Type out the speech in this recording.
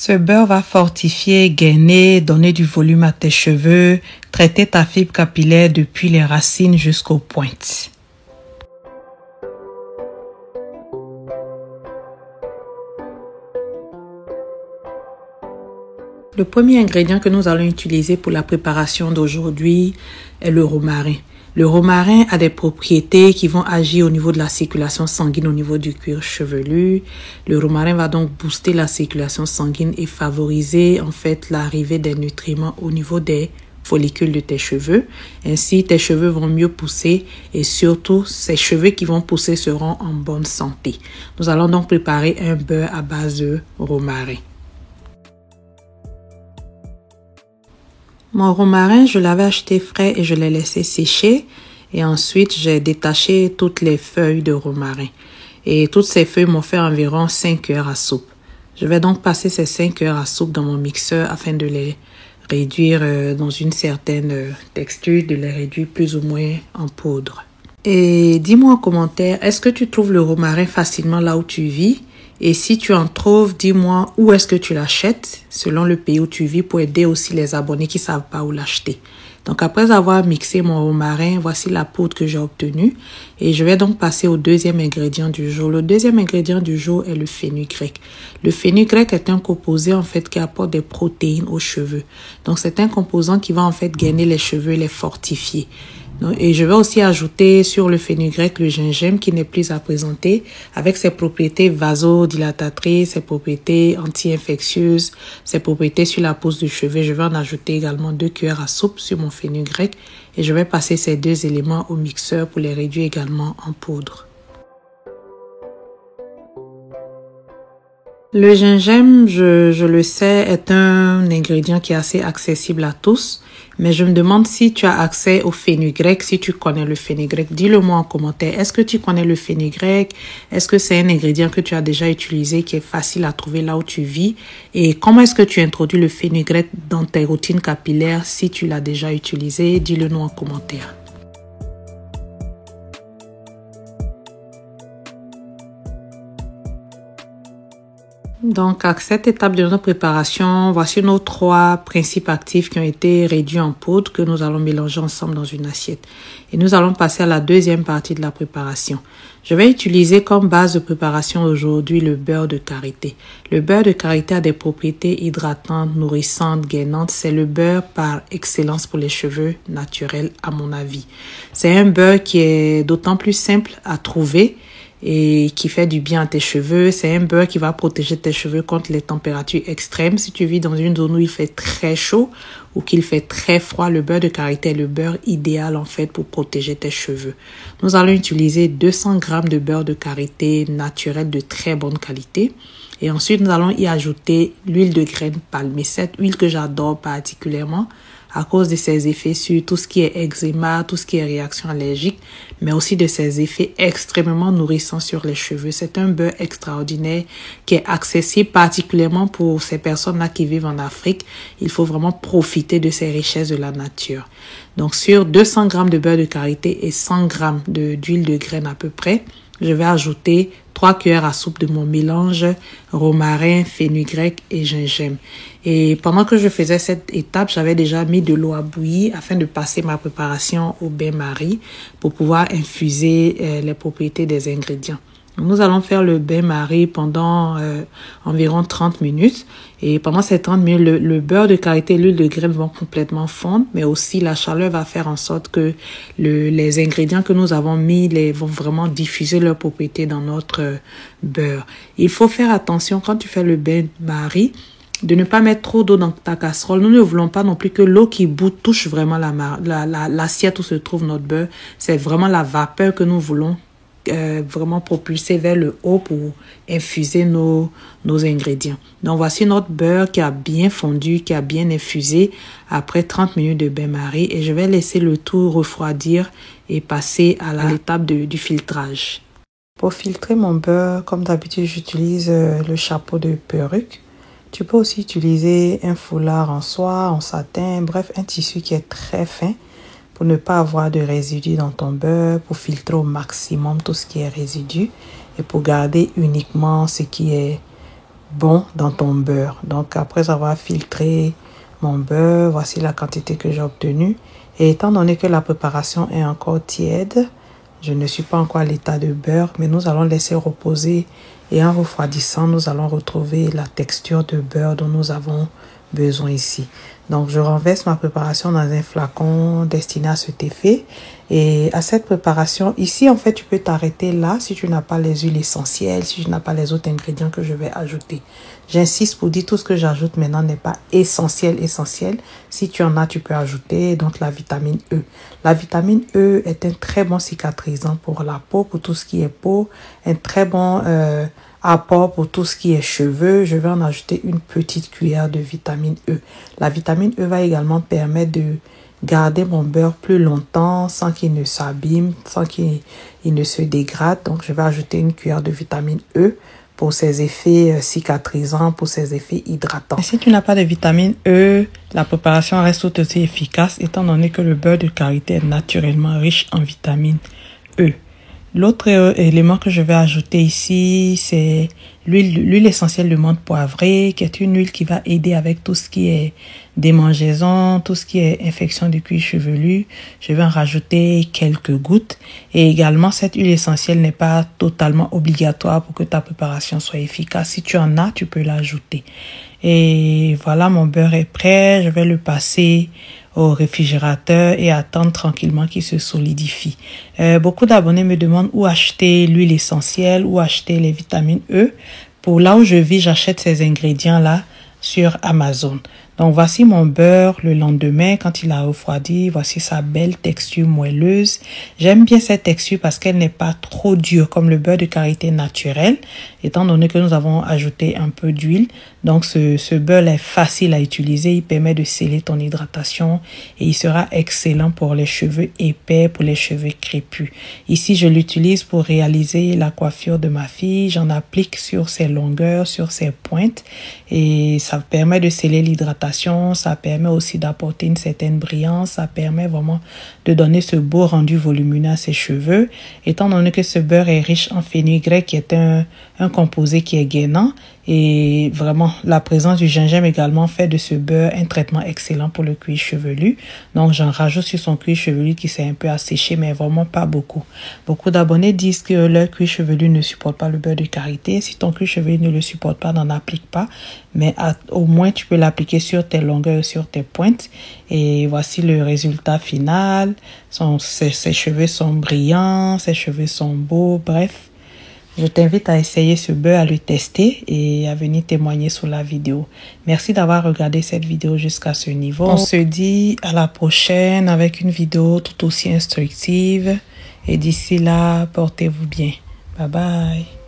Ce beurre va fortifier, gainer, donner du volume à tes cheveux, traiter ta fibre capillaire depuis les racines jusqu'aux pointes. Le premier ingrédient que nous allons utiliser pour la préparation d'aujourd'hui est le romarin. Le romarin a des propriétés qui vont agir au niveau de la circulation sanguine, au niveau du cuir chevelu. Le romarin va donc booster la circulation sanguine et favoriser en fait l'arrivée des nutriments au niveau des follicules de tes cheveux. Ainsi, tes cheveux vont mieux pousser et surtout, ces cheveux qui vont pousser seront en bonne santé. Nous allons donc préparer un beurre à base de romarin. Mon romarin, je l'avais acheté frais et je l'ai laissé sécher. Et ensuite, j'ai détaché toutes les feuilles de romarin. Et toutes ces feuilles m'ont fait environ 5 cuillères à soupe. Je vais donc passer ces 5 cuillères à soupe dans mon mixeur afin de les réduire dans une certaine texture, de les réduire plus ou moins en poudre. Et dis-moi en commentaire, est-ce que tu trouves le romarin facilement là où tu vis? Et si tu en trouves, dis-moi où est-ce que tu l'achètes selon le pays où tu vis pour aider aussi les abonnés qui ne savent pas où l'acheter. Donc après avoir mixé mon romarin, voici la poudre que j'ai obtenue. Et je vais donc passer au deuxième ingrédient du jour. Le deuxième ingrédient du jour est le fenugrec. Le fenugrec est un composé en fait qui apporte des protéines aux cheveux. Donc c'est un composant qui va en fait gainer les cheveux et les fortifier. Et je vais aussi ajouter sur le fenugrec le gingembre qui n'est plus à présenter avec ses propriétés vasodilatatrices, ses propriétés anti-infectieuses, ses propriétés sur la pousse du cheveu. Je vais en ajouter également 2 cuillères à soupe sur mon fenugrec et je vais passer ces deux éléments au mixeur pour les réduire également en poudre. Le gingembre, je le sais, est un ingrédient qui est assez accessible à tous. Mais je me demande si tu as accès au fenugrec, si tu connais le fenugrec. Dis-le-moi en commentaire. Est-ce que tu connais le fenugrec? Est-ce que c'est un ingrédient que tu as déjà utilisé, qui est facile à trouver là où tu vis? Et comment est-ce que tu introduis le fenugrec dans tes routines capillaires si tu l'as déjà utilisé? Dis-le-nous en commentaire. Donc, à cette étape de notre préparation, voici nos 3 principes actifs qui ont été réduits en poudre que nous allons mélanger ensemble dans une assiette. Et nous allons passer à la deuxième partie de la préparation. Je vais utiliser comme base de préparation aujourd'hui le beurre de karité. Le beurre de karité a des propriétés hydratantes, nourrissantes, gainantes. C'est le beurre par excellence pour les cheveux naturels à mon avis. C'est un beurre qui est d'autant plus simple à trouver et qui fait du bien à tes cheveux. C'est un beurre qui va protéger tes cheveux contre les températures extrêmes. Si tu vis dans une zone où il fait très chaud ou qu'il fait très froid, le beurre de karité est le beurre idéal en fait pour protéger tes cheveux. Nous allons utiliser 200 g de beurre de karité naturel de très bonne qualité. Et ensuite, nous allons y ajouter l'huile de graines palmées. Cette huile que j'adore particulièrement à cause de ses effets sur tout ce qui est eczéma, tout ce qui est réaction allergique, mais aussi de ses effets extrêmement nourrissants sur les cheveux. C'est un beurre extraordinaire qui est accessible particulièrement pour ces personnes-là qui vivent en Afrique. Il faut vraiment profiter de ces richesses de la nature. Donc sur 200 g de beurre de karité et 100 g d'huile de graines à peu près, je vais ajouter 3 cuillères à soupe de mon mélange romarin, fenugrec et gingembre. Et pendant que je faisais cette étape, j'avais déjà mis de l'eau à bouillir afin de passer ma préparation au bain-marie pour pouvoir infuser les propriétés des ingrédients. Nous allons faire le bain-marie pendant environ 30 minutes. Et pendant ces 30 minutes, le beurre de karité et l'huile de graines vont complètement fondre. Mais aussi, la chaleur va faire en sorte que les ingrédients que nous avons mis vont vraiment diffuser leurs propriétés dans notre beurre. Il faut faire attention quand tu fais le bain-marie de ne pas mettre trop d'eau dans ta casserole. Nous ne voulons pas non plus que l'eau qui bout touche vraiment l'assiette où se trouve notre beurre. C'est vraiment la vapeur que nous voulons vraiment propulser vers le haut pour infuser nos ingrédients. Donc voici notre beurre qui a bien fondu, qui a bien infusé après 30 minutes de bain-marie et je vais laisser le tout refroidir et passer à l'étape du filtrage. Pour filtrer mon beurre, comme d'habitude, j'utilise le chapeau de perruque. Tu peux aussi utiliser un foulard en soie, en satin, bref, un tissu qui est très fin pour ne pas avoir de résidus dans ton beurre, pour filtrer au maximum tout ce qui est résidu et pour garder uniquement ce qui est bon dans ton beurre. Donc après avoir filtré mon beurre, voici la quantité que j'ai obtenue. Et étant donné que la préparation est encore tiède, je ne suis pas encore à l'état de beurre, mais nous allons laisser reposer et en refroidissant, nous allons retrouver la texture de beurre dont nous avons besoin ici. Donc, je renverse ma préparation dans un flacon destiné à cet effet. Et à cette préparation, ici, en fait, tu peux t'arrêter là si tu n'as pas les huiles essentielles, si tu n'as pas les autres ingrédients que je vais ajouter. J'insiste pour dire tout ce que j'ajoute maintenant n'est pas essentiel. Si tu en as, tu peux ajouter donc la vitamine E. La vitamine E est un très bon cicatrisant pour la peau, pour tout ce qui est peau, un très bon apport pour tout ce qui est cheveux. Je vais en ajouter une petite cuillère de vitamine E. La vitamine E va également permettre de garder mon beurre plus longtemps sans qu'il ne s'abîme, sans qu'il ne se dégrade. Donc, je vais ajouter une cuillère de vitamine E pour ses effets cicatrisants, pour ses effets hydratants. Et si tu n'as pas de vitamine E, la préparation reste tout aussi efficace étant donné que le beurre de karité est naturellement riche en vitamine E. L'autre élément que je vais ajouter ici, c'est l'huile essentielle de menthe poivrée, qui est une huile qui va aider avec tout ce qui est démangeaison, tout ce qui est infection du cuir chevelu. Je vais en rajouter quelques gouttes. Et également, cette huile essentielle n'est pas totalement obligatoire pour que ta préparation soit efficace. Si tu en as, tu peux l'ajouter. Et voilà, mon beurre est prêt. Je vais le passer au réfrigérateur et attendre tranquillement qu'il se solidifie. Beaucoup d'abonnés me demandent où acheter l'huile essentielle, où acheter les vitamines E. Pour là où je vis, j'achète ces ingrédients-là sur Amazon. Donc, voici mon beurre le lendemain quand il a refroidi. Voici sa belle texture moelleuse. J'aime bien cette texture parce qu'elle n'est pas trop dure comme le beurre de karité naturel, étant donné que nous avons ajouté un peu d'huile. Donc, ce beurre est facile à utiliser. Il permet de sceller ton hydratation et il sera excellent pour les cheveux épais, pour les cheveux crépus. Ici, je l'utilise pour réaliser la coiffure de ma fille. J'en applique sur ses longueurs, sur ses pointes et ça permet de sceller l'hydratation. Ça permet aussi d'apporter une certaine brillance. Ça permet vraiment de donner ce beau rendu volumineux à ses cheveux. Étant donné que ce beurre est riche en fenugrec, qui est un composé qui est gainant. Et vraiment, la présence du gingembre également fait de ce beurre un traitement excellent pour le cuir chevelu. Donc, j'en rajoute sur son cuir chevelu qui s'est un peu asséché, mais vraiment pas beaucoup. Beaucoup d'abonnés disent que leur cuir chevelu ne supporte pas le beurre de karité. Si ton cuir chevelu ne le supporte pas, n'en applique pas. Mais au moins, tu peux l'appliquer sur tes longueurs, sur tes pointes. Et voici le résultat final. Ses cheveux sont brillants, ses cheveux sont beaux, bref. Je t'invite à essayer ce beurre, à le tester et à venir témoigner sous la vidéo. Merci d'avoir regardé cette vidéo jusqu'à ce niveau. On se dit à la prochaine avec une vidéo tout aussi instructive. Et d'ici là, portez-vous bien. Bye bye.